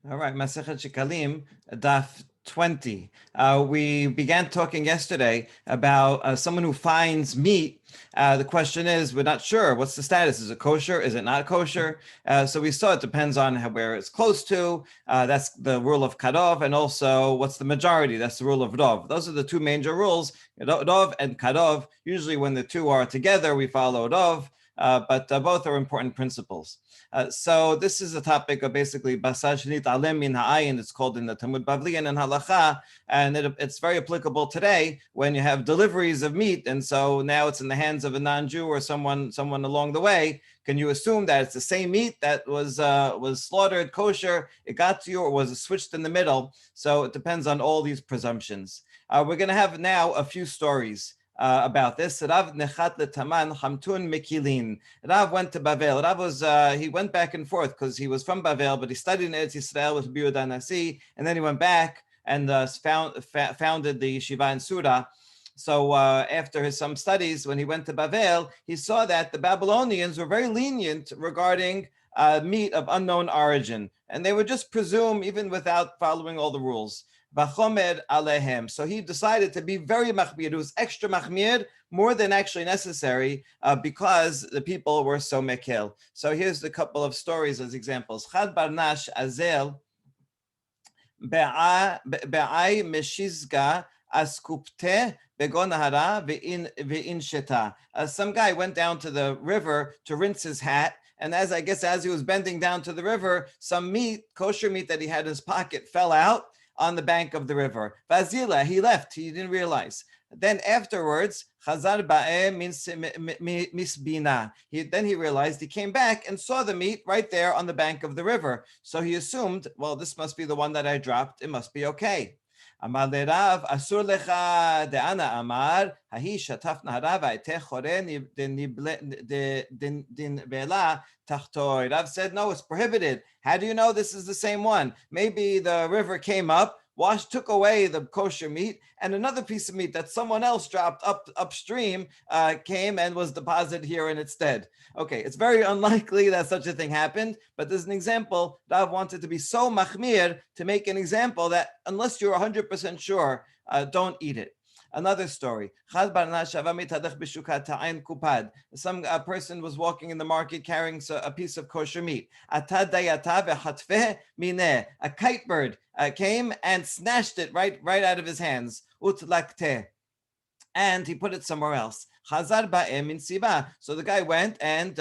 All right, Masechet Shekalim, Daf 20. We began talking yesterday about someone who finds meat. The question is, we're not sure. What's the status? Is it kosher? Is it not kosher? So we saw it depends on where it's close to. That's the rule of kadov, and also what's the majority? That's the rule of dov. Those are the two major rules, dov and kadov. Usually when the two are together, we follow dov. But both are important principles. So this is a topic of basically basar shnit alem min ha'ayin. It's called in the Talmud Bavli and in Halacha, and it's very applicable today when you have deliveries of meat, and so now it's in the hands of a non-Jew or someone along the way. Can you assume that it's the same meat that was slaughtered kosher? It got to you, or was it switched in the middle? So it depends on all these presumptions. We're going to have now a few stories about this. Rav nechat letaman hamtun mikilin. Rav went to Bavel. Rav was he went back and forth because he was from Bavel, but he studied in Eretz Yisrael with Biuda Nasi, and then he went back and founded the yeshiva in Sura. So after some studies, when he went to Bavel, he saw that the Babylonians were very lenient regarding meat of unknown origin, and they would just presume even without following all the rules. Vachomer alehem. So he decided to be very machmir. It was extra machmir, more than actually necessary, because the people were so mekil. So here's a couple of stories as examples. Chad barnash azel be'ai meshizga askupte begonahara ve'in sheta. Some guy went down to the river to rinse his hat. And as he was bending down to the river, some meat, kosher meat that he had in his pocket, fell out on the bank of the river. Vazila, he left. He didn't realize. Then afterwards, Chazar ba'e misbina. Then he realized, he came back and saw the meat right there on the bank of the river. So he assumed, well, this must be the one that I dropped. It must be okay. Amar leRav, asur lecha de'ana amar, hahi shataf nahara va'eteh chore din vela tachtoi. Rav said, no, it's prohibited. How do you know this is the same one? Maybe the river came up, took away the kosher meat, and another piece of meat that someone else dropped upstream came and was deposited here in its stead. Okay, it's very unlikely that such a thing happened, but there's an example. Rav wanted to be so machmir to make an example that unless you're 100% sure, don't eat it. Another story. Some person was walking in the market carrying a piece of kosher meat. A kite bird came and snatched it right out of his hands. And he put it somewhere else. So the guy went and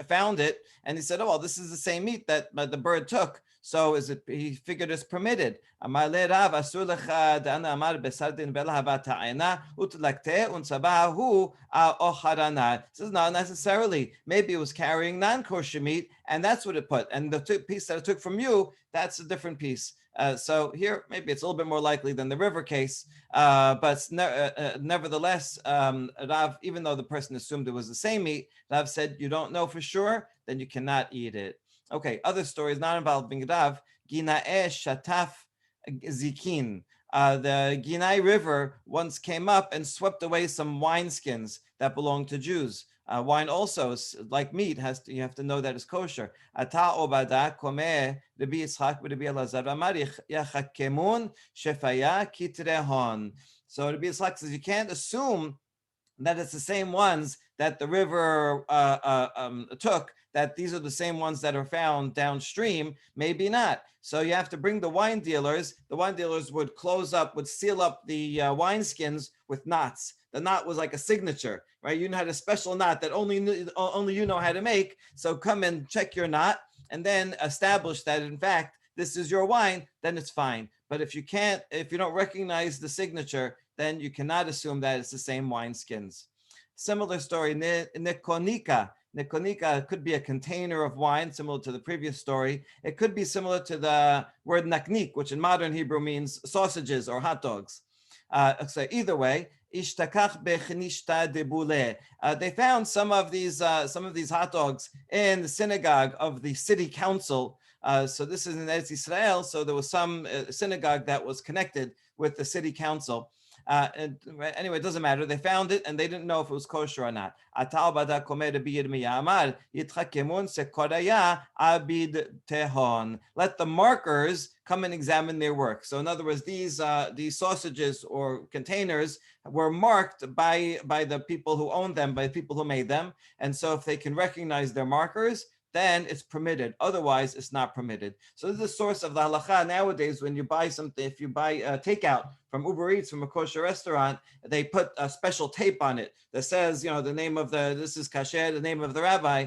found it, and he said, "Oh, well, this is the same meat that the bird took. So he figured it's permitted." This is not necessarily. Maybe it was carrying non-kosher meat, and that's what it put. And the piece that it took from you, that's a different piece. So here, maybe it's a little bit more likely than the river case, but nevertheless, Rav, even though the person assumed it was the same meat, Rav said, you don't know for sure, then you cannot eat it. Okay, other stories not involving Rav. Gina'eh shataf zikin. The Ginai River once came up and swept away some wineskins that belonged to Jews. Wine also, like meat, you have to know that it's kosher. Ata obada komeh Rabbi Yitzchak v'Rabbi Elazar amar yachakemun shefaya kitrehon. So Rabbi Yitzchak says you can't assume that it's the same ones that the river took, that these are the same ones that are found downstream. Maybe not. So you have to bring the wine dealers. The wine dealers would seal up the wineskins with knots. The knot was like a signature, right? You had a special knot that only you know how to make. So come and check your knot and then establish that, in fact, this is your wine, then it's fine. But if you don't recognize the signature, then you cannot assume that it's the same wineskins. Similar story, Nekonika. Nekonika could be a container of wine, similar to the previous story. It could be similar to the word naknik, which in modern Hebrew means sausages or hot dogs. So either way, ishtakach bechnishta debule. They found some of these hot dogs in the synagogue of the city council. So this is in Eretz Yisrael. So there was some synagogue that was connected with the city council. Anyway, it doesn't matter. They found it and they didn't know if it was kosher or not. Atal bada komer Rabbi Yirmiyah amar yitchakemun sekoraya abid tehon. Let the markers come and examine their work. So in other words, these sausages or containers were marked by the people who owned them, by the people who made them. And so if they can recognize their markers, then it's permitted. Otherwise, it's not permitted. So this is the source of the halacha nowadays. When you buy something, if you buy takeout from Uber Eats, from a kosher restaurant, they put a special tape on it that says, the name of this is kasher, the name of the rabbi,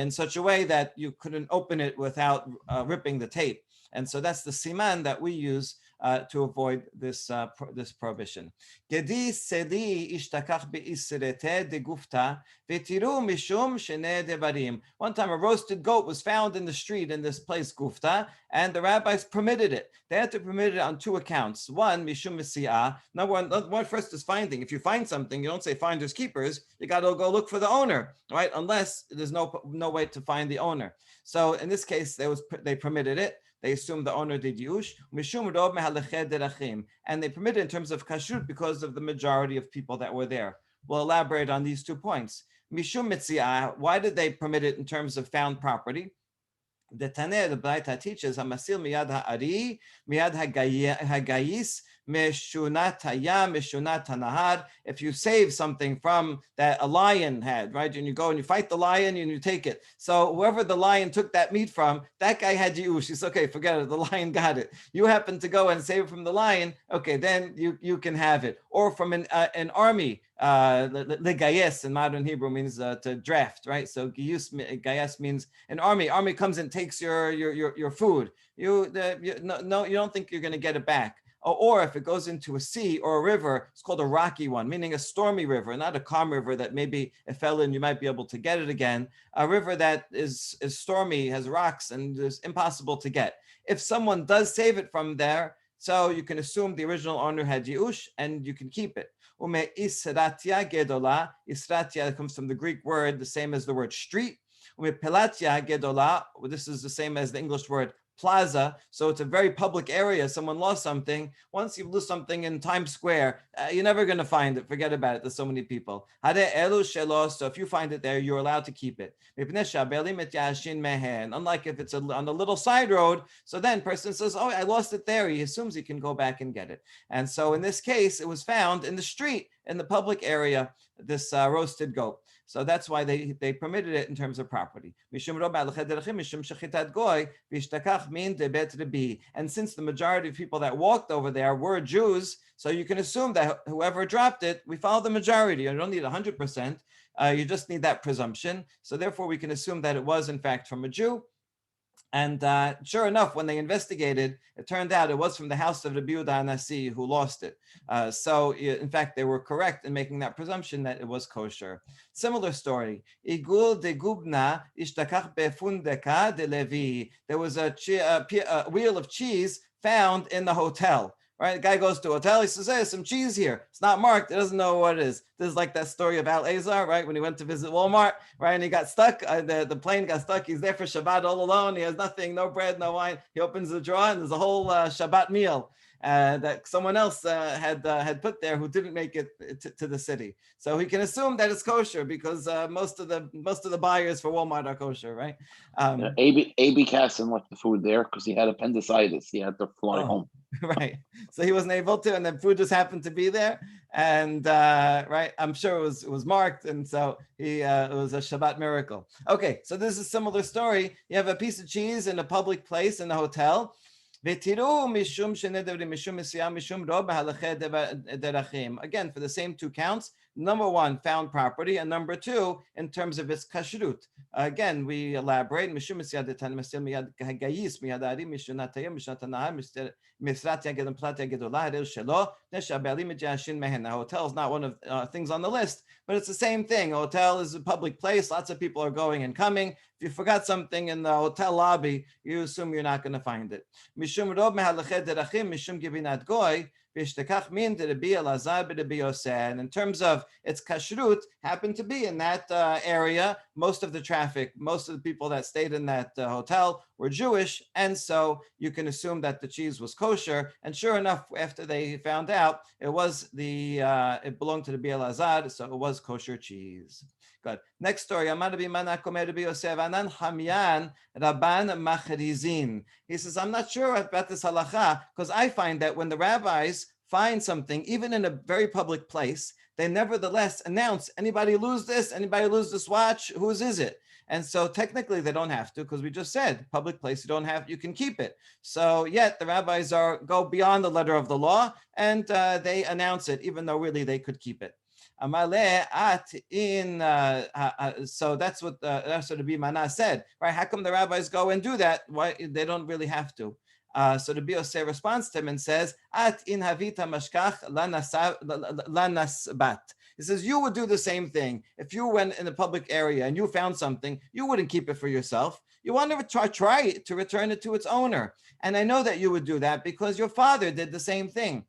in such a way that you couldn't open it without ripping the tape. And so that's the siman that we use to avoid this prohibition. Gedi sedi ishtakach be'isrete de gufta v'tiru mishum sheneh devarim. One time a roasted goat was found in the street in this place, Gufta, and the rabbis permitted it. They had to permit it on two accounts. One, mishum misi'ah. Number one first is finding. If you find something, you don't say finders keepers. You got to go look for the owner, right? Unless there's no way to find the owner. So in this case, they permitted it. They assumed the owner did yush, and they permitted in terms of kashrut because of the majority of people that were there. We'll elaborate on these 2 points. Mishum mitziah, why did they permit it in terms of found property? The Taneh, the Braita teaches, Hamasil miyad ha'ari, miyad hagayis, meshunat hayam, meshunat hanahar. If you save something from that a lion had, right, and you go and you fight the lion and you take it. So whoever the lion took that meat from, that guy had yush. He said, okay, forget it. The lion got it. You happen to go and save it from the lion. Okay, then you can have it. Or from an army. Legayes in modern Hebrew means to draft, right? So gayes means an army. Army comes and takes your food. You don't think you're going to get it back. Or if it goes into a sea or a river, it's called a rocky one, meaning a stormy river, not a calm river that maybe it fell in, you might be able to get it again. A river that is stormy, has rocks, and is impossible to get. If someone does save it from there, so you can assume the original owner had yush and you can keep it. Ume isratia gedola. Isratia comes from the Greek word, the same as the word street. Ume pelatia gedola. This is the same as the English word plaza. So it's a very public area. Someone lost something. Once you lose something in Times Square, you're never going to find it. Forget about it. There's so many people. So if you find it there, you're allowed to keep it. Unlike if it's on a little side road, so then person says, oh, I lost it there. He assumes he can go back and get it. And so in this case, it was found in the street, in the public area, this roasted goat. So that's why they permitted it in terms of property. And since the majority of people that walked over there were Jews, so you can assume that whoever dropped it, we follow the majority. You don't need 100%. You just need that presumption. So therefore, we can assume that it was in fact from a Jew. And sure enough, when they investigated, it turned out it was from the house of Rabbi Yehuda Nasi who lost it. So in fact, they were correct in making that presumption that it was kosher. Similar story. Igul de Gubna ishtakach befundeka de Levi. There was a wheel of cheese found in the hotel. Right, the guy goes to a hotel. He says, "Hey, there's some cheese here. It's not marked. He doesn't know what it is." This is like that story of Al Azar, right? When he went to visit Walmart, right, and he got stuck. The plane got stuck. He's there for Shabbat all alone. He has nothing, no bread, no wine. He opens the drawer and there's a whole Shabbat meal that someone else had put there who didn't make it to the city. So he can assume that it's kosher because most of the buyers for Walmart are kosher, right? A.B. Casson left the food there because he had appendicitis. He had to fly home. Right. So he wasn't able to, and the food just happened to be there. And right, I'm sure it was marked, and so it was a Shabbat miracle. Okay, so this is a similar story. You have a piece of cheese in a public place in the hotel. Again, for the same 2 counts. Number 1, found property, and number 2, in terms of its kashrut. Again, we elaborate. The hotel is not one of things on the list, but it's the same thing. A hotel is a public place. Lots of people are going and coming. If you forgot something in the hotel lobby, you assume you're not going to find it. V'ishtekach min de Rabbi Elazar b'Rabbi Yosef. And in terms of its kashrut, happened to be in that area. Most of the traffic, most of the people that stayed in that hotel were Jewish, and so you can assume that the cheese was kosher. And sure enough, after they found out, it belonged to the Elazar, so it was kosher cheese. Good. Next story. Amar Rabbi Mana Komer Rabbi Yosef Anan Hamyan Rabban Machrizin. He says, I'm not sure about this halacha because I find that when the rabbis find something, even in a very public place, they nevertheless announce, anybody lose this? Anybody lose this watch? Whose is it? And so technically they don't have to, because we just said public place, you can keep it. So yet the rabbis go beyond the letter of the law and they announce it, even though really they could keep it. So that's what the Bimana said, right? How come the rabbis go and do that? Why they don't really have to? So the Biose responds to him and says, "At in havita mashkach lanasbat." He says, "You would do the same thing if you went in a public area and you found something. You wouldn't keep it for yourself. You want to try to return it to its owner. And I know that you would do that because your father did the same thing."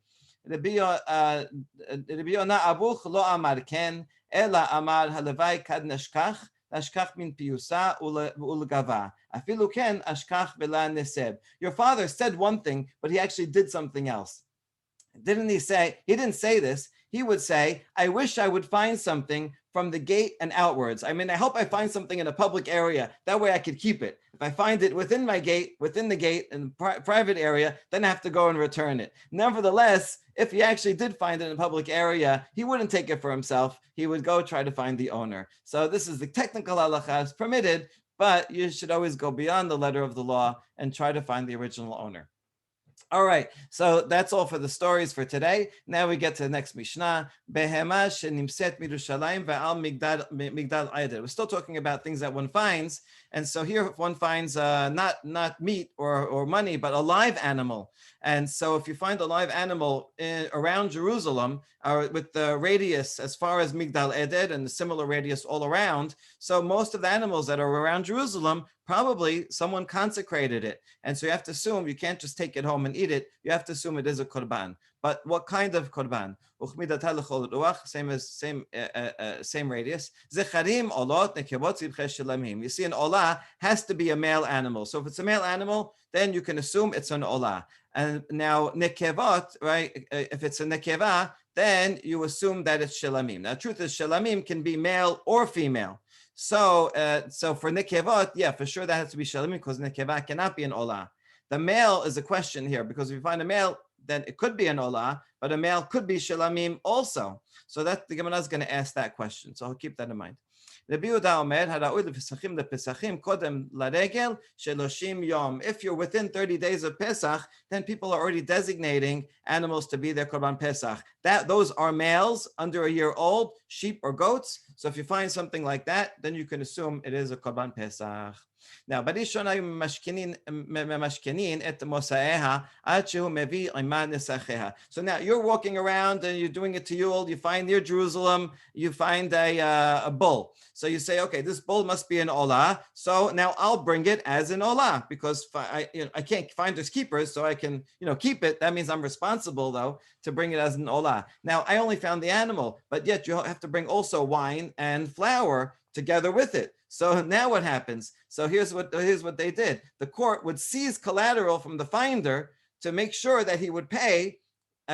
Rabbi Yonah Abuch lo amar ken, ela amar halevai kad nashkach, nashkach min piyusa ulgava. Afilu ken ashkach vela neseb. Your father said one thing, but he actually did something else. Didn't he say? He didn't say this. He would say, I wish I would find something from the gate and outwards. I mean, I hope I find something in a public area. That way I could keep it. If I find it within the gate, in the private area, then I have to go and return it. Nevertheless, if he actually did find it in a public area, he wouldn't take it for himself. He would go try to find the owner. So this is the technical halacha, is permitted, but you should always go beyond the letter of the law and try to find the original owner. All right, so that's all for the stories for today. Now we get to the next Mishnah. Behema shenimset mirushalayim ve'al migdal ayder. We're still talking about things that one finds, and so here one finds not meat or money, but a live animal. And so if you find a live animal around Jerusalem, with the radius as far as Migdal Eder and the similar radius all around, so most of the animals that are around Jerusalem, probably someone consecrated it. And so you have to assume, you can't just take it home and eat it. You have to assume it is a korban. But what kind of korban? Same radius. Zecharim, olot, nekevot, zibche shelamim. You see, an olah has to be a male animal. So if it's a male animal, then you can assume it's an olah. And now nekevot, right? If it's a nekeva, then you assume that it's shelamim. Now, the truth is, shelamim can be male or female. So for nekevot, yeah, for sure that has to be shelamim because nekeva cannot be an olah. The male is a question here because if you find a male, then it could be an olah, but a male could be shelamim also. So that the Gemara is going to ask that question. So I'll keep that in mind. Rabbi Yehuda Omer, hara'ui lepesachim lepesachim kodem laregel sheloshim yom. If you're within 30 days of Pesach, then people are already designating animals to be their korban Pesach. Those are males under a year old, sheep or goats. So if you find something like that, then you can assume it is a korban Pesach. Now, so now you're walking around and you're doing it to Yule. You find near Jerusalem, you find a bull. So you say, okay, this bull must be an olah. So now I'll bring it as an olah because I can't find there's keepers, so I can keep it. That means I'm responsible though to bring it as an olah. Now I only found the animal, but yet you have to bring also wine and flour together with it. So now what happens? So here's what they did. The court would seize collateral from the finder to make sure that he would pay,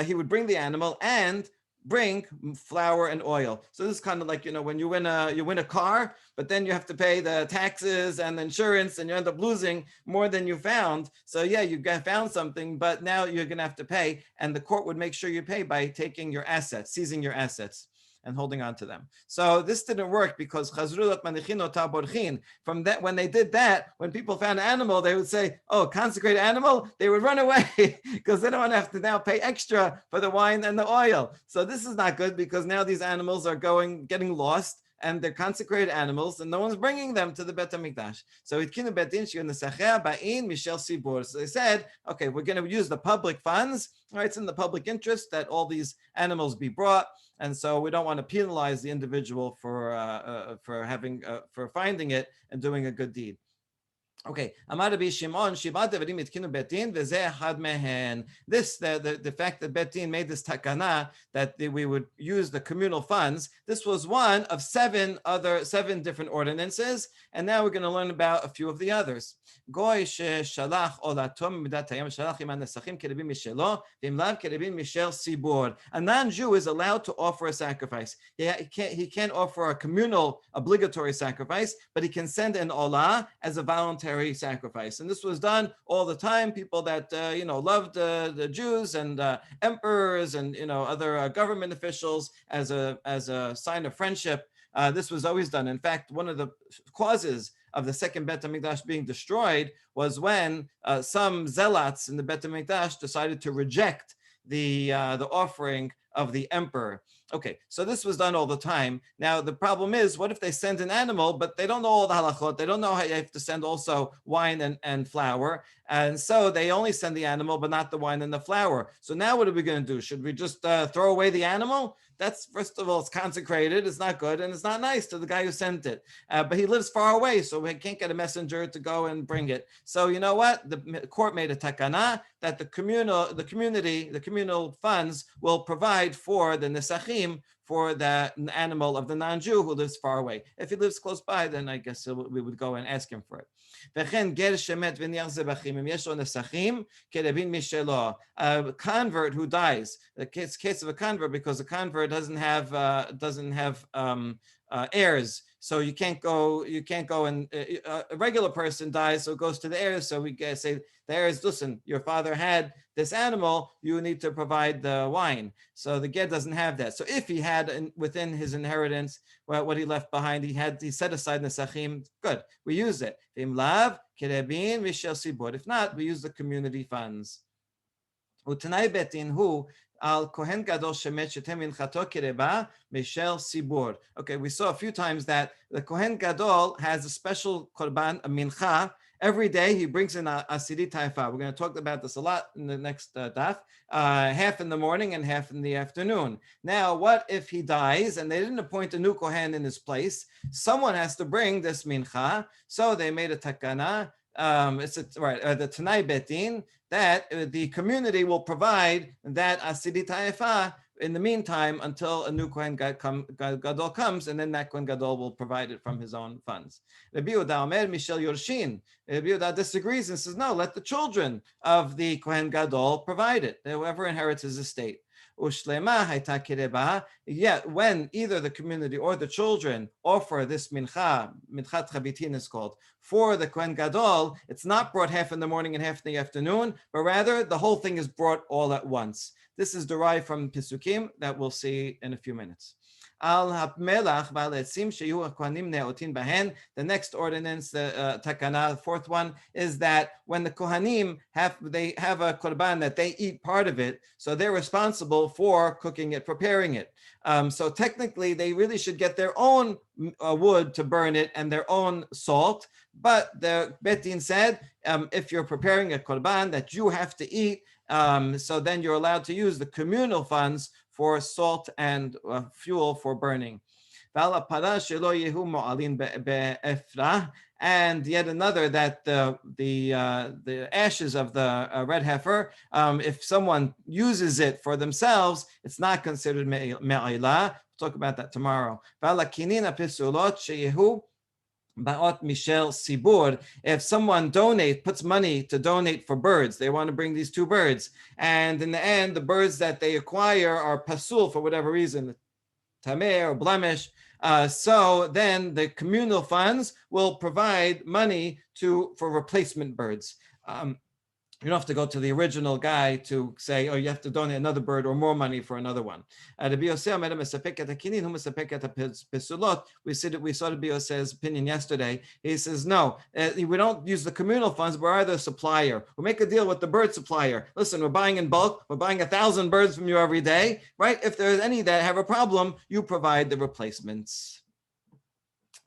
he would bring the animal and bring flour and oil. So this is kind of like, when you win a car, but then you have to pay the taxes and the insurance and you end up losing more than you found. So yeah, you found something, but now you're going to have to pay. And the court would make sure you pay by taking your assets, seizing your assets and holding on to them. So this didn't work because from that, when they did that, when people found an animal, they would say, oh, consecrated animal, they would run away because they don't want to have to now pay extra for the wine and the oil. So this is not good because now these animals are getting lost and they're consecrated animals and no one's bringing them to the Bet HaMikdash. So they said, okay, we're going to use the public funds. All right, it's in the public interest that all these animals be brought. And so we don't want to penalize the individual for finding it and doing a good deed. Okay, Amar Rabbi Shimon, Shibat Devarim Itkinu Betin, V'zeh Echad Mehen. This, the fact that Betin made this takana that we would use the communal funds, this was one of seven different ordinances, and now we're going to learn about a few of the others. Goy shalach olato midat hayam shalach iman nesachim keribim mishelo v'im lav keribim mishel sibor. A non-Jew is allowed to offer a sacrifice. He can't offer a communal obligatory sacrifice, but he can send an olah as a voluntary sacrifice. And this was done all the time. People that loved the Jews and emperors and other government officials as a sign of friendship. This was always done. In fact, one of the causes of the second Bet HaMikdash being destroyed was when some zealots in the Bet HaMikdash decided to reject the offering of the emperor. Okay, so this was done all the time. Now, the problem is, what if they send an animal, but they don't know all the halachot, they don't know how you have to send also wine and flour, and so they only send the animal, but not the wine and the flour. So now what are we going to do? Should we just throw away the animal? That's, first of all, it's consecrated, it's not good, and it's not nice to the guy who sent it. But he lives far away, so we can't get a messenger to go and bring it. So you know what? The court made a takana that the communal funds will provide for the nesachim, for the animal of the non-Jew who lives far away. If he lives close by, then I guess we would go and ask him for it. A convert who dies, the case of a convert, because a convert doesn't have heirs. So you can't go and a regular person dies, so it goes to the heirs. So we say the heirs, listen, your father had this animal, you need to provide the wine. So the ger doesn't have that. So if he had within his inheritance what he left behind, he set aside nesachim, good, we use it. If not, we use the community funds. Utanai betin hu al kohen gadol shemet shetem minchato kireba mishel sibur. Okay, we saw a few times that the kohen gadol has a special korban, a mincha. Every day he brings in a asiri taifa. We're going to talk about this a lot in the next daf. Half in the morning and half in the afternoon. Now, what if he dies and they didn't appoint a new kohen in his place? Someone has to bring this mincha. So they made a takana. The Tanai Betin, that the community will provide that asiri taifa in the meantime until a new Kohen Gadol comes, and then that Kohen Gadol will provide it from his own funds. Rabbi Yehuda Omer Mishel Yorshin. Rabbi Yehuda disagrees and says, no, let the children of the Kohen Gadol provide it, whoever inherits his estate. Ushlema hayta kireba. Yet when either the community or the children offer this minchat chabitin is called, for the Kohen Gadol, it's not brought half in the morning and half in the afternoon, but rather the whole thing is brought all at once. This is derived from Pisukim that we'll see in a few minutes. The next ordinance, the takana, the fourth one, is that when the kohanim have a korban that they eat part of it, so they're responsible for cooking it, preparing it. So technically, they really should get their own wood to burn it and their own salt. But the Betin said, if you're preparing a korban that you have to eat, so then you're allowed to use the communal funds for salt and fuel for burning. And yet another, that the ashes of the red heifer, if someone uses it for themselves, it's not considered me'ila. We'll talk about that tomorrow. Ba'ot Mishel Sibur. If someone puts money to donate for birds, they want to bring these two birds, and in the end, the birds that they acquire are pasul for whatever reason, tameh or blemish. So then the communal funds will provide money for replacement birds. You don't have to go to the original guy to say, oh, you have to donate another bird or more money for another one. We saw Rabbi Yosef's opinion yesterday. He says, no, we don't use the communal funds, but rather the supplier. We make a deal with the bird supplier. Listen, we're buying in bulk. We're buying 1,000 birds from you every day, right? If there's any that have a problem, you provide the replacements.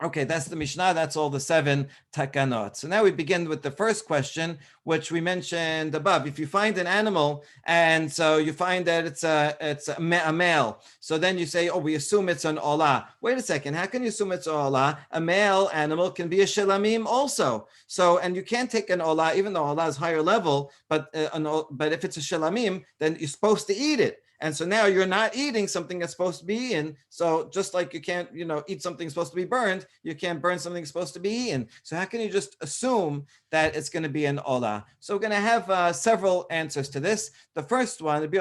Okay, that's the Mishnah. That's all the 7 takanot. So now we begin with the first question, which we mentioned above. If you find an animal, and so you find that it's a male, so then you say, oh, we assume it's an olah. Wait a second, how can you assume it's an olah? A male animal can be a shelamim also. So, and you can't take an olah, even though olah is higher level, but if it's a shelamim, then you're supposed to eat it. And so now you're not eating something that's supposed to be eaten. So just like you can't, eat something supposed to be burned, you can't burn something supposed to be eaten. So how can you just assume that it's going to be an olah? So we're going to have several answers to this. The first one, he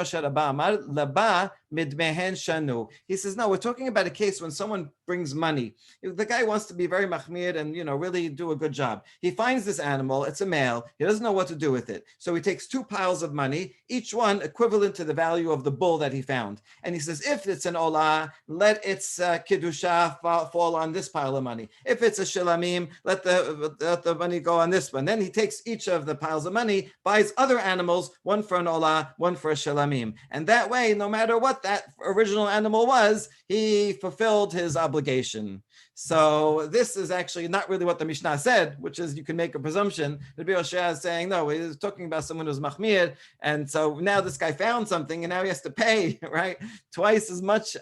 says, no, we're talking about a case when someone brings money. The guy wants to be very mahmir and, really do a good job. He finds this animal, it's a male, he doesn't know what to do with it. So he takes 2 piles of money, each one equivalent to the value of the bull that he found. And he says, if it's an olah, let its kedusha fall on this pile of money. If it's a shilamim, let the money go on this one. Then he takes each of the piles of money, buys other animals, one for an olah, one for a shilamim. And that way, no matter what that original animal was, he fulfilled his obligation. So this is actually not really what the Mishnah said, which is you can make a presumption. Rabbi Yoshua is saying, no, he's talking about someone who's mahmir. And so now this guy found something and now he has to pay, right? Twice as much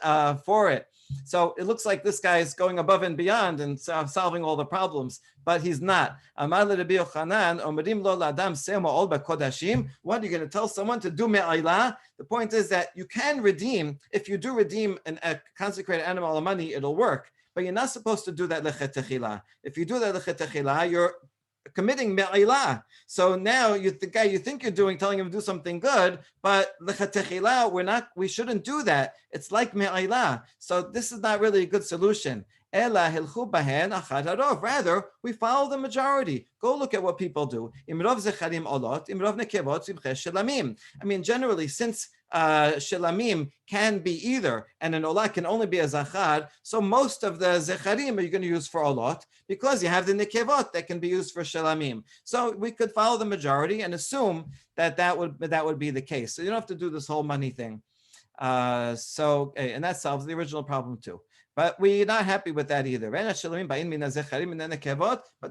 for it. So it looks like this guy is going above and beyond and solving all the problems, but he's not. What are you going to tell someone to do me'ayla? The point is that you can redeem. If you do redeem a consecrated animal of money, it'll work. But you're not supposed to do that lechetechila. If you do that lechetechila, you're committing me'ila. So now the guy you think you're telling him to do something good, but lechatechila, we shouldn't do that. It's like me'ila. So this is not really a good solution. Rather, we follow the majority. Go look at what people do. I mean, generally, since shelamim can be either, and an olah can only be a zachar, so most of the zecharim are you going to use for olot, because you have the nekevot that can be used for shelamim. So we could follow the majority and assume that would be the case. So you don't have to do this whole money thing. And that solves the original problem too. But we're not happy with that either. But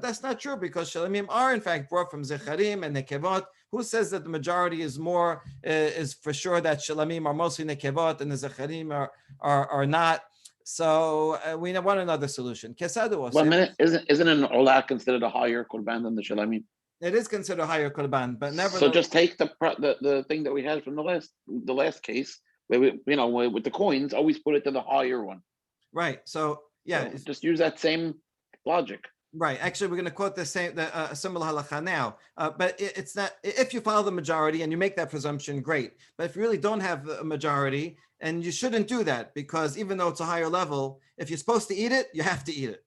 that's not true, because shalamim are in fact brought from zecharim and nekevot. Who says that the majority is for sure that shalamim are mostly nekevot and the zecharim are not? So we want another solution. 1 minute, isn't an olah considered a higher korban than the shalamim? It is considered a higher korban, but never. So just take the thing that we had from the last case, where with the coins, always put it to the higher one. Right. So yeah, so just use that same logic. Right. Actually, we're going to quote the similar halacha now. But it's not. If you follow the majority and you make that presumption, great. But if you really don't have a majority, and you shouldn't do that, because even though it's a higher level, if you're supposed to eat it, you have to eat it.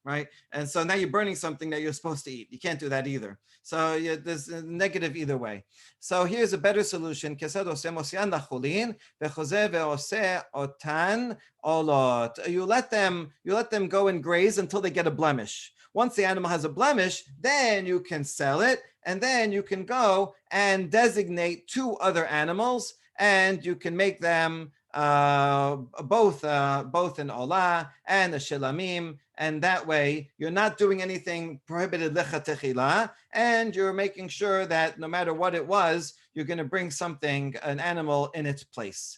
Right. And so now you're burning something that you're supposed to eat. You can't do that either. So there's a negative either way. So here's a better solution. You let them go and graze until they get a blemish. Once the animal has a blemish, then you can sell it, and then you can go and designate 2 other animals, and you can make them both an olah and a shilamim, and that way you're not doing anything prohibited lechatechila, and you're making sure that no matter what it was, you're going to bring an animal in its place.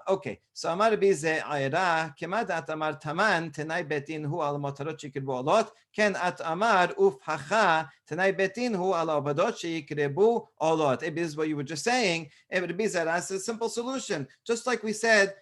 Okay, so Amar Bize Ayra, Kemad at Amar Taman, Tenai Betin hu al motarot shikrebu olot, Ken at Amar uf hacha, Tenai Betin hu al obadot shikrebu olot. This is what you were just saying. Ibn Bize has a simple solution. Just like we said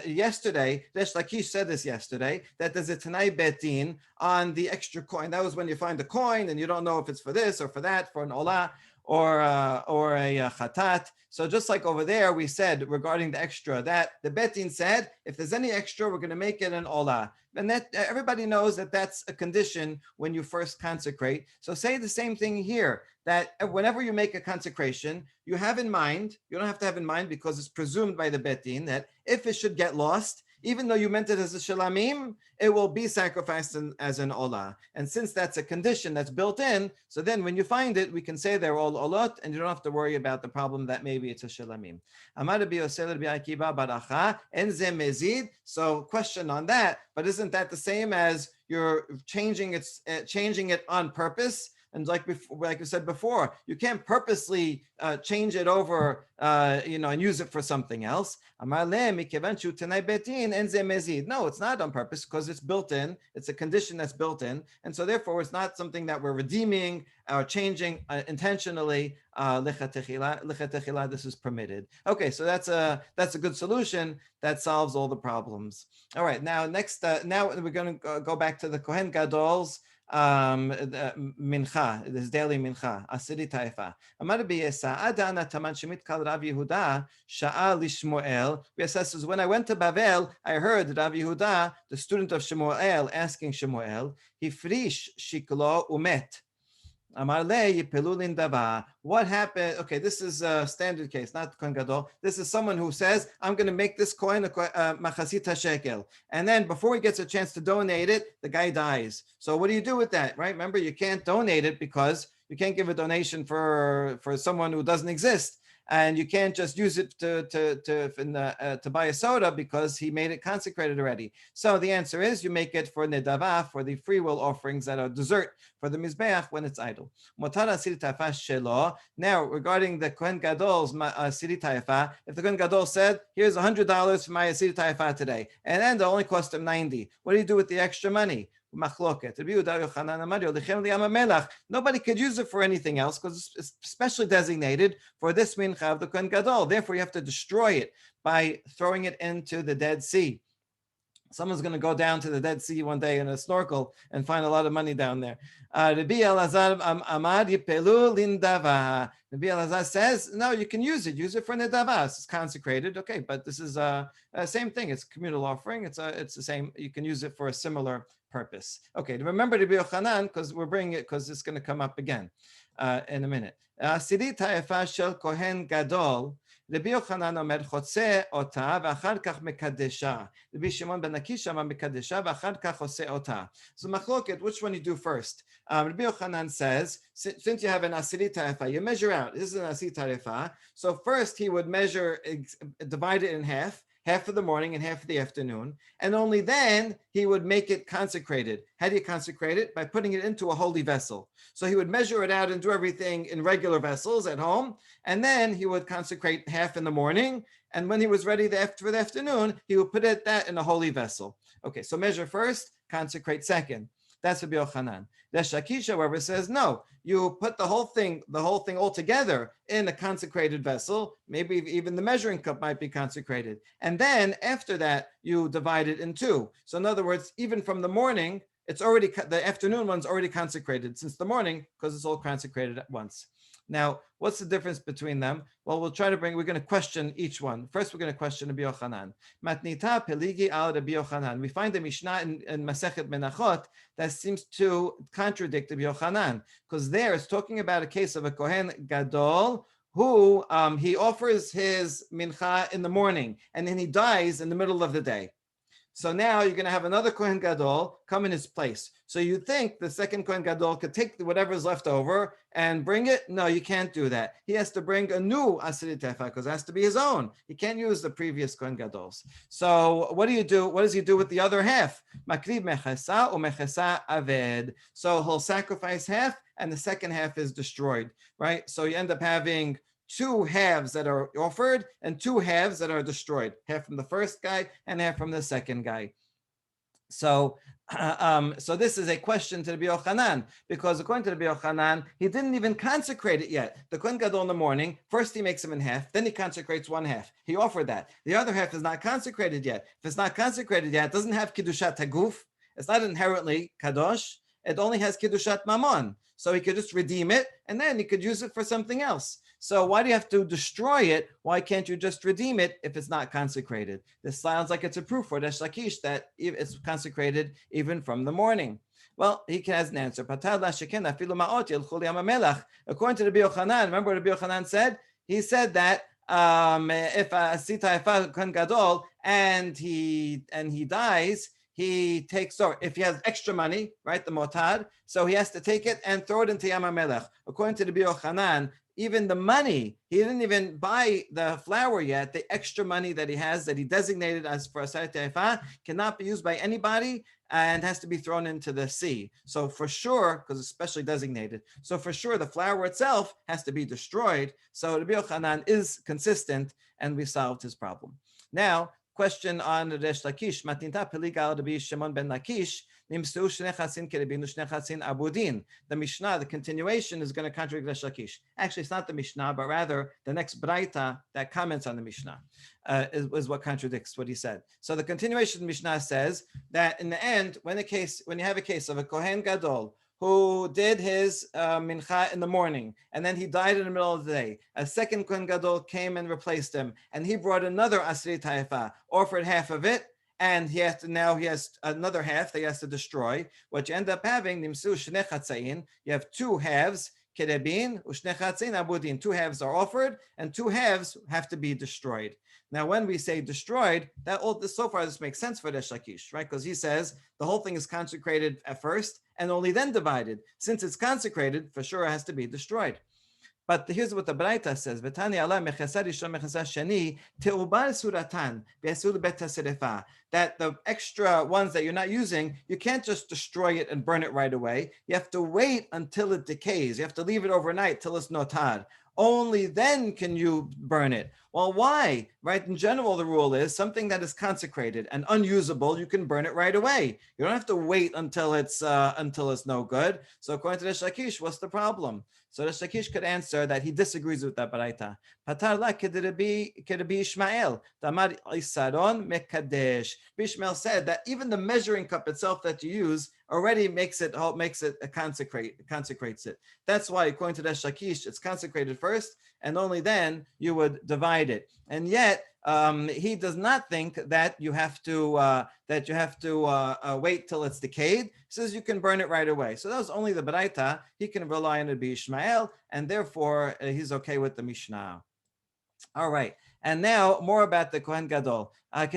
yesterday, Resh Lakish said this yesterday, that there's a Tenai Betin on the extra coin. That was when you find the coin and you don't know if it's for this or for that, for an olah or a chatat. So just like over there, we said regarding the extra, that the betin said, if there's any extra, we're going to make it an olah. And that everybody knows that that's a condition when you first consecrate. So say the same thing here, that whenever you make a consecration, you have in mind, you don't have to have in mind because it's presumed by the betin that if it should get lost, even though you meant it as a shalamim, it will be sacrificed as an olah. And since that's a condition that's built in, so then when you find it, we can say they're all olot, and you don't have to worry about the problem that maybe it's a shalamim. So question on that, but isn't that the same as you're changing it on purpose? And like I said before, you can't purposely change it over, and use it for something else. No, it's not on purpose because it's built in. It's a condition that's built in, and so therefore it's not something that we're redeeming or changing intentionally. This is permitted. Okay, so that's a good solution that solves all the problems. All right, now next, now we're going to go back to the Kohen Gadol's mincha, this daily mincha, asiri taifa. Amar b'yesa adana taman shemit kal Rav Yehuda sha'a lishmuel. B'yesa says, when I went to Bavel, I heard Rav Yehuda, the student of Shemuel, asking Shemuel, hifrish shiklo umet. What happened? Okay, this is a standard case, not Kohen Gadol. This is someone who says, I'm going to make this coin a machasita shekel. And then before he gets a chance to donate it, the guy dies. So what do you do with that, right? Remember, you can't donate it because you can't give a donation for someone who doesn't exist. And you can't just use it to buy a soda because he made it consecrated already. So the answer is you make it for nedava, for the free will offerings that are dessert for the mizbeach when it's idle. Now, regarding the Kohen Gadol's asiri taifa, if the Kohen Gadol said, here's $100 for my asiri taifa today, and then it only cost him 90, what do you do with the extra money? Machloket. Nobody could use it for anything else because it's specially designated for this mincha of the Kohen Gadol. Therefore, you have to destroy it by throwing it into the Dead Sea. Someone's going to go down to the Dead Sea one day in a snorkel and find a lot of money down there. Rabbi Elazar Amad Yipelu Lindava. Rabbi Elazar says, no, you can use it. Use it for nedava. It's consecrated. Okay, but this is same thing. It's a communal offering. It's the same. You can use it for a similar purpose. Okay, remember Rabbi Yochanan because we're bringing it because it's going to come up again in a minute. Asiri taifa shel Kohen Gadol. Rabbi Yochanan omer chotze ota v'achar kach mekadesha. Rabbi Shimon ben Akish amar mekadesha v'achar kach chotze ota. So machloket, which one you do first? Rabbi Yochanan says, since you have an asiri taifa, you measure out. This is an asiri taifa. So first he would measure, divide it in half for the morning and half for the afternoon, and only then he would make it consecrated. How do you consecrate it? By putting it into a holy vessel. So he would measure it out and do everything in regular vessels at home, and then he would consecrate half in the morning, and when he was ready for the afternoon, he would put that in a holy vessel. Okay, so measure first, consecrate second. That's Rabbi Yochanan. The Shakish, however, says no. You put the whole thing all together in a consecrated vessel. Maybe even the measuring cup might be consecrated, and then after that you divide it in two. So in other words, even from the morning, the afternoon one's already consecrated since the morning because it's all consecrated at once. Now, what's the difference between them? Well, we're going to question each one. First, we're going to question Rabbi Yochanan. Matnita peligi al Rabbi Yochanan. We find the Mishnah in Masechet Menachot that seems to contradict Rabbi Yochanan because there it's talking about a case of a Kohen Gadol who he offers his mincha in the morning and then he dies in the middle of the day. So now you're going to have another Kohen Gadol come in his place. So you think the second Kohen Gadol could take whatever is left over and bring it? No, you can't do that. He has to bring a new Asiri Tefa because it has to be his own. He can't use the previous Kohen Gadols. So what do you do? What does he do with the other half? Makriv mechesa or mechesa aved. So he'll sacrifice half and the second half is destroyed, right? So you end up having two halves that are offered and two halves that are destroyed, half from the first guy and half from the second guy. So this is a question to Rabbi Yochanan, because according to Rabbi Yochanan, he didn't even consecrate it yet. The Kohen Gadol in the morning, first he makes them in half, then he consecrates one half. He offered that. The other half is not consecrated yet. If it's not consecrated yet, it doesn't have Kiddushat Haguf. It's not inherently Kadosh. It only has Kiddushat Mammon. So he could just redeem it, and then he could use it for something else. So why do you have to destroy it? Why can't you just redeem it if it's not consecrated? This sounds like it's a proof for Resh Lakish that it's consecrated even from the morning. Well, he has an answer. According to Rabbi Yochanan, remember what Rabbi Yochanan said? He said that If asita efa kohen gadol and he dies, he takes, so if he has extra money, right, the motad, so he has to take it and throw it into Yam HaMelech. According to the Biochanan, even the money, he didn't even buy the flour yet, the extra money that he has, that he designated as for asita efa, cannot be used by anybody and has to be thrown into the sea. So for sure, because it's specially designated, so for sure the flour itself has to be destroyed. So the Biochanan is consistent and we solved his problem. Now, question on Resh Lakish. Matinta peligal Rabbi Shimon ben Lakish. Nimsu shnei chasin kerebinu shnei chasin abudin. The Mishnah, the continuation, is going to contradict Resh Lakish. Actually, it's not the Mishnah, but rather the next Braita that comments on the Mishnah is what contradicts what he said. So the continuation of the Mishnah says that in the end, when you have a case of a Kohen Gadol who did his mincha in the morning, and then he died in the middle of the day. A second Kohen Gadol came and replaced him, and he brought another Asri Taifa, offered half of it, and he has another half that he has to destroy. What you end up having, Nimsu Shnei Chatzayin, you have two halves, Kerebin, Ushne Chatzayin Abudin. Two halves are offered, and two halves have to be destroyed. Now, when we say destroyed, that all this so far this makes sense for Resh Lakish, right? Because he says the whole thing is consecrated at first and only then divided. Since it's consecrated, for sure it has to be destroyed. But here's what the Braita says: "V'tani Allah mechasa rishon mechasa sheni teubar suratan v'yasur bet haserefa." That the extra ones that you're not using, you can't just destroy it and burn it right away. You have to wait until it decays. You have to leave it overnight till it's notar. Only then can you burn it. Well, why? Right? In general, the rule is something that is consecrated and unusable, you can burn it right away. You don't have to wait until it's no good. So according to Resh Lakish, what's the problem? So Resh Lakish could answer that he disagrees with that baraita. Patar la kedebi Ishmael, damar isaron mekadesh. Ishmael said that even the measuring cup itself that you use already makes it consecrates it. That's why, according to Resh Lakish, it's consecrated first, and only then you would divide it. And yet, he does not think that you have to wait till it's decayed. He says you can burn it right away. So that was only the baraita. He can rely on it be Ishmael, and therefore he's okay with the Mishnah. All right. And now more about the Kohen Gadol. When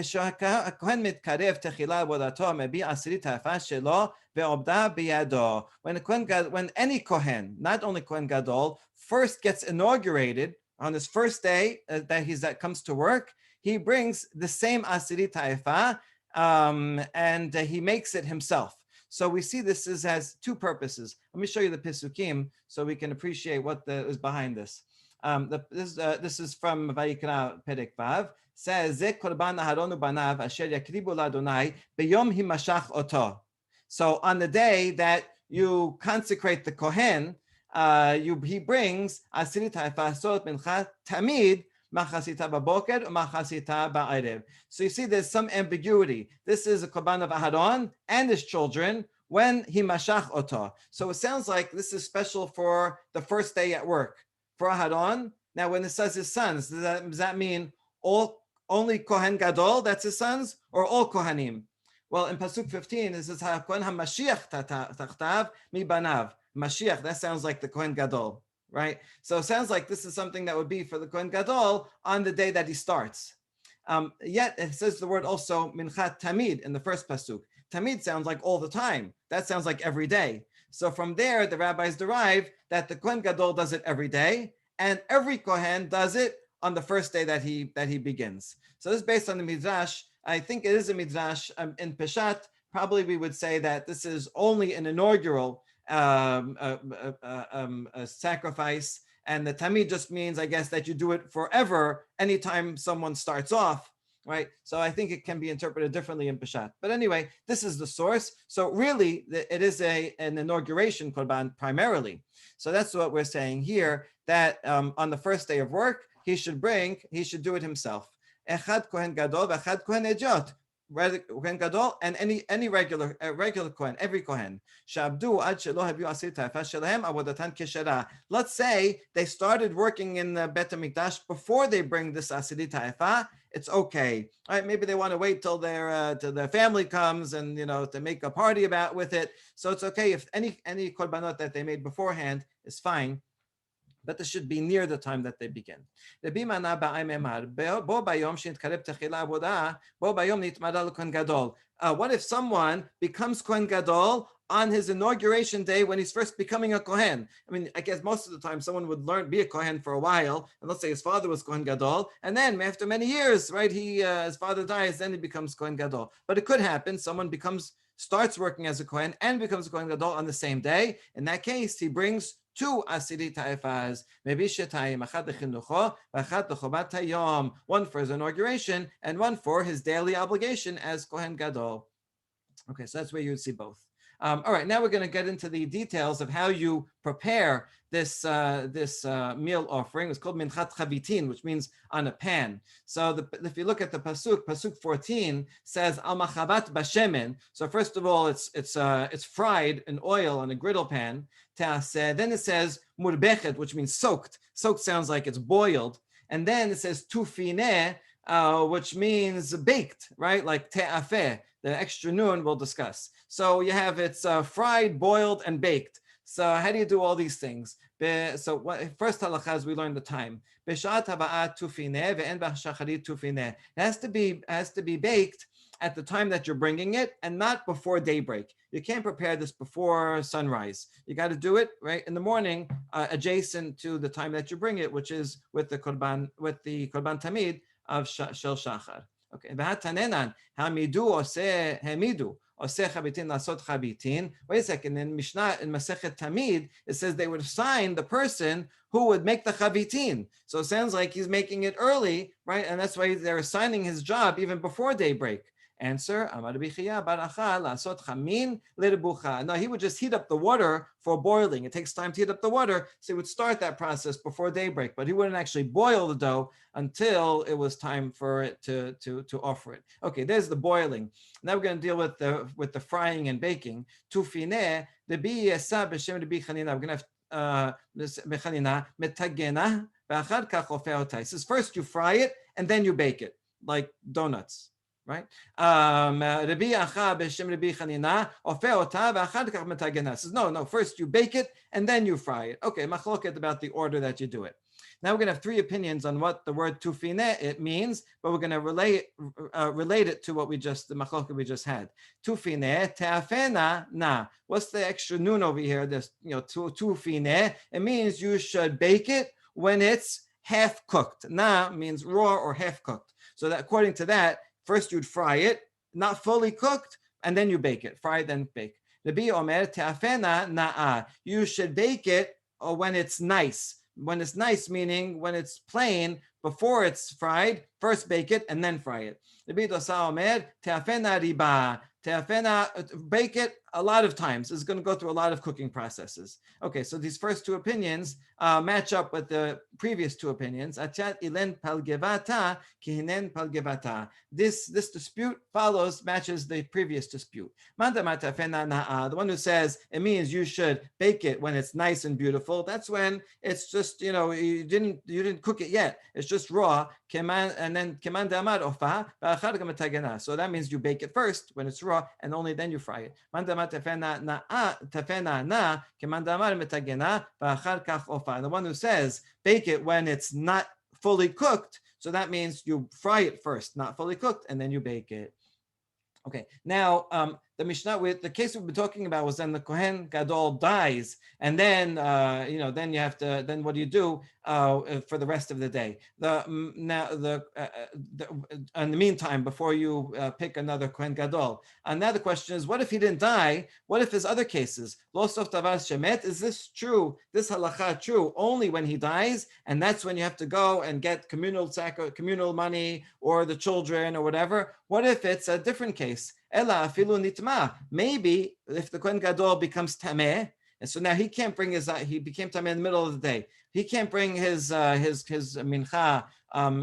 any Kohen, not only Kohen Gadol, first gets inaugurated on his first day that comes to work, he brings the same Asiri Taifa and he makes it himself. So we see this has two purposes. Let me show you the Pisukim so we can appreciate what is behind this. This is from Vayikra Perek Vav. Says Ze korban Aharonu banav asher yakribu ladonai beyom himashach oto. So on the day that you consecrate the Kohen, he brings Asiri Taifa Sot Mincha Tamid Machasita Baboker Machasita Ba'arev. So you see there's some ambiguity. This is a korban of Aharon and his children when he mashach oto. So it sounds like this is special for the first day at work. For Aharon, now when it says his sons, does that mean only Kohen Gadol, that's his sons, or all Kohanim? Well, in Pasuk 15, it says, Kohen HaMashiach tachtav mi banav. Mashiach, that sounds like the Kohen Gadol, right? So it sounds like this is something that would be for the Kohen Gadol on the day that he starts. Yet it says the word also minchat tamid in the first Pasuk. Tamid sounds like all the time. That sounds like every day. So from there, the rabbis derive that the Kohen Gadol does it every day, and every Kohen does it on the first day that he begins. So this is based on the Midrash. I think it is a Midrash. In Peshat, probably we would say that this is only an inaugural sacrifice, and the Tamid just means, I guess, that you do it forever anytime someone starts off. Right, so I think it can be interpreted differently in Peshat. But anyway, this is the source. So really, it is an inauguration korban primarily. So that's what we're saying here, that on the first day of work, he should do it himself. Echad Kohen Gadol, Echad Kohen Ejot. Kohen Gadol and any regular Kohen, every Kohen. Shabdu ad shelo habiu asir taifa shelahem avodatan keshera. Let's say they started working in the Bet HaMikdash before they bring this asiri taifa. It's okay. All right, maybe they want to wait till their family comes and to make a party with it. So it's okay if any korbanot that they made beforehand is fine. but this should be near the time that they begin. What if someone becomes Kohen Gadol on his inauguration day when he's first becoming a Kohen? I mean, I guess most of the time someone would be a Kohen for a while, and let's say his father was Kohen Gadol, and then after many years, right, his father dies, then he becomes Kohen Gadol. But it could happen, someone starts working as a Kohen and becomes a Kohen Gadol on the same day. In that case, he brings two asiri ta'ifas, maybe shetayim, achad lechinucho, achad lechobat hayom, one for his inauguration and one for his daily obligation as Kohen Gadol. Okay, so that's where you would see both. All right, now we're going to get into the details of how you prepare this meal offering. It's called minchat chavitin, which means on a pan. So if you look at the pasuk 14 says al machavat bashemen. So first of all, it's fried in oil on a griddle pan. Then it says murbechet, which means soaked. Soaked sounds like it's boiled. And then it says tufine, which means baked, right? Like te'afeh. The extra noon we'll discuss. So you have it's fried, boiled, and baked. So how do you do all these things? So first halakha is we learn the time. It has to be baked at the time that you're bringing it and not before daybreak. You can't prepare this before sunrise. You got to do it right in the morning, adjacent to the time that you bring it, which is with the korban tamid of shel shachar. Okay. Hamidu ose hemidu. Ose chabitin lasot chabitin. Wait a second. In Mishnah, in Masechet Tamid, it says they would assign the person who would make the chavitin. So it sounds like he's making it early, right? And that's why they're assigning his job even before daybreak. Answer, Amar Bichia Baracha lasot chamin l'rebucha. No, he would just heat up the water for boiling. It takes time to heat up the water, so he would start that process before daybreak, but he wouldn't actually boil the dough until it was time for it to offer it. Okay, there's the boiling. Now we're going to deal with the frying and baking. Tufine the bi yesa b'shem Rabbi Chanina. We're going to have Chanina metagena v'achad kach ofeh otay. It says first you fry it and then you bake it like donuts. Right? Rabbi Acha b'shem Rabbi Chanina ofeh ota v'achad kach metagena. Says no, first you bake it and then you fry it. Okay, machloket about the order that you do it. Now we're going to have three opinions on what the word tufine it means, but we're going to relate it to what the machloket we just had. Tufine te'afena na. What's the extra nun over here? This tufine. It means you should bake it when it's half cooked. Na means raw or half cooked. So that according to that, first you'd fry it, not fully cooked, and then you bake it. Fry, then bake. Rabbi Omer te'afena na'a. You should bake it when it's nice. When it's nice, meaning when it's plain, before it's fried, first bake it and then fry it. Rabbi Dosa Omer te'afena riba. Te'afena, bake it a lot of times. It's going to go through a lot of cooking processes. Okay, so these first two opinions match up with the previous two opinions. Achat ilen palgevata kihinen palgevata. This dispute matches the previous dispute. The one who says it means you should bake it when it's nice and beautiful. That's when it's just you didn't cook it yet. It's just raw. And then keman damar ofa. So that means you bake it first when it's raw, and only then you fry it. The one who says bake it when it's not fully cooked, so that means you fry it first, not fully cooked, and then you bake it. Okay, now the Mishnah, the case we've been talking about was then the Kohen Gadol dies, and then then you have to. Then what do you do for the rest of the day? In the meantime, before you pick another Kohen Gadol, and now the question is, what if he didn't die? What if there's other cases? Lo sof davar shemet. Is this true? This halacha true only when he dies, and that's when you have to go and get communal money or the children or whatever. What if it's a different case? Ela afilu nitma. Maybe if the Kohen Gadol becomes tameh, and so now he can't bring he became tameh in the middle of the day. He can't bring his mincha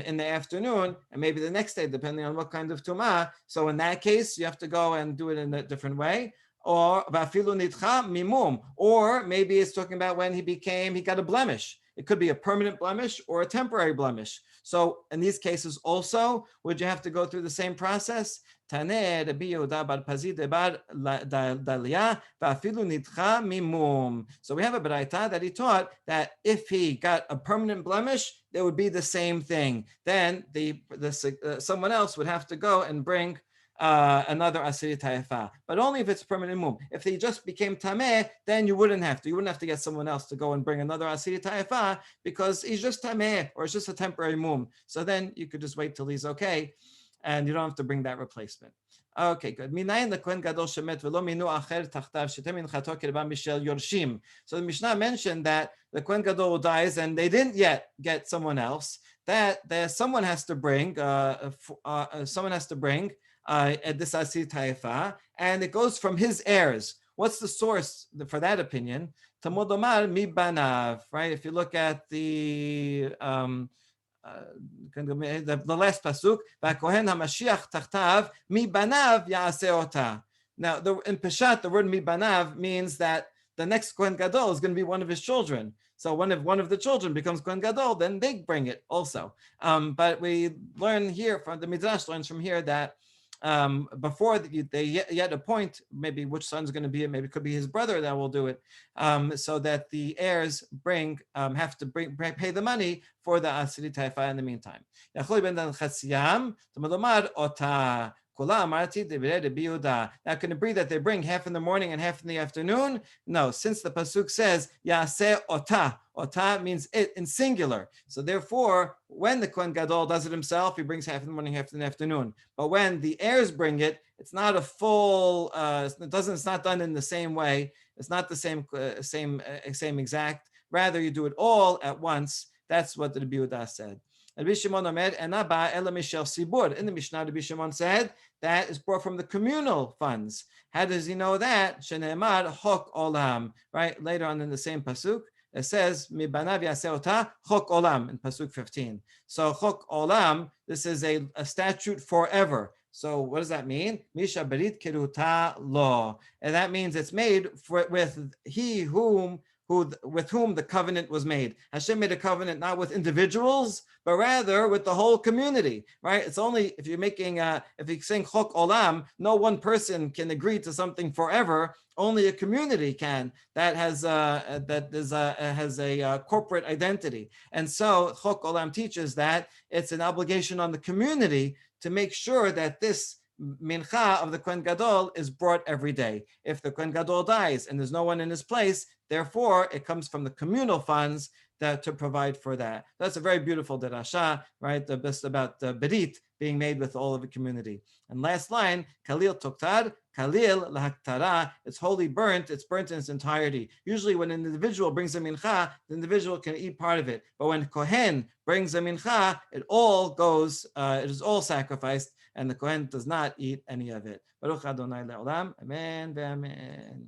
in the afternoon, and maybe the next day, depending on what kind of tumah. So in that case, you have to go and do it in a different way. Or vafilu nitcha mimum. Or maybe it's talking about when he got a blemish. It could be a permanent blemish or a temporary blemish. So in these cases also, would you have to go through the same process? So we have a baraita that he taught that if he got a permanent blemish, it would be the same thing. Then someone else would have to go and bring another asiri taifa, but only if it's permanent mum. If they just became tameh, then you wouldn't have to. You wouldn't have to get someone else to go and bring another asiri taifa because he's just tameh or it's just a temporary mum. So then you could just wait till he's okay, and you don't have to bring that replacement. Okay, good. So the Mishnah mentioned that the Kohen Gadol dies and they didn't yet get someone else. That someone has to bring this asir taifa, and it goes from his heirs. What's the source for that opinion? Tamud Omar mi banav, right? If you look at the last pasuk, v'kohen hamashiach tachtav mi banav ya'aseh ota. Now, in Peshat, the word mi banav means that the next Kohen Gadol is going to be one of his children. So one of the children becomes Kohen Gadol, then they bring it also. But we learn here from the Midrash learns from here that before they yet appoint maybe which son's going to be it, maybe it could be his brother that will do it, so that the heirs have to pay the money for the asiri taifa in the meantime. Now, can it be that they bring half in the morning and half in the afternoon? No, since the pasuk says Yaseh ota. Ota means it in singular. So therefore, when the Kohen Gadol does it himself, he brings half in the morning, half in the afternoon. But when the heirs bring it, it's not a full. It's not done in the same way. It's not the same exact. Rather, you do it all at once. That's what the Rabbi Yehuda said. Rabbi Shimon Omer, "Enaba ela mishel sibur." In the Mishnah, Rabbi Shimon said that is brought from the communal funds. How does he know that? Shene'emar chok olam. Right later on in the same pasuk, it says mi banav yaseh ota chok olam in pasuk 15. So chok olam, this is a statute forever. So what does that mean? Misha berit kiruta lo, and that means it's made with with whom the covenant was made. Hashem made a covenant not with individuals, but rather with the whole community, right? It's only if you're saying chok olam, no one person can agree to something forever. Only a community can that has a corporate identity. And so chok olam teaches that it's an obligation on the community to make sure that this mincha of the Kohen Gadol is brought every day. If the Kohen Gadol dies and there's no one in his place, therefore it comes from the communal funds to provide for that. That's a very beautiful derasha, right? The best about the berit being made with all of the community. And last line, kalil toktar, kalil lahaktara, it's wholly burnt, it's burnt in its entirety. Usually when an individual brings a mincha, the individual can eat part of it. But when Kohen brings a mincha, it is all sacrificed, and the Kohen does not eat any of it. Baruch Adonai le'olam, amen ve'amen.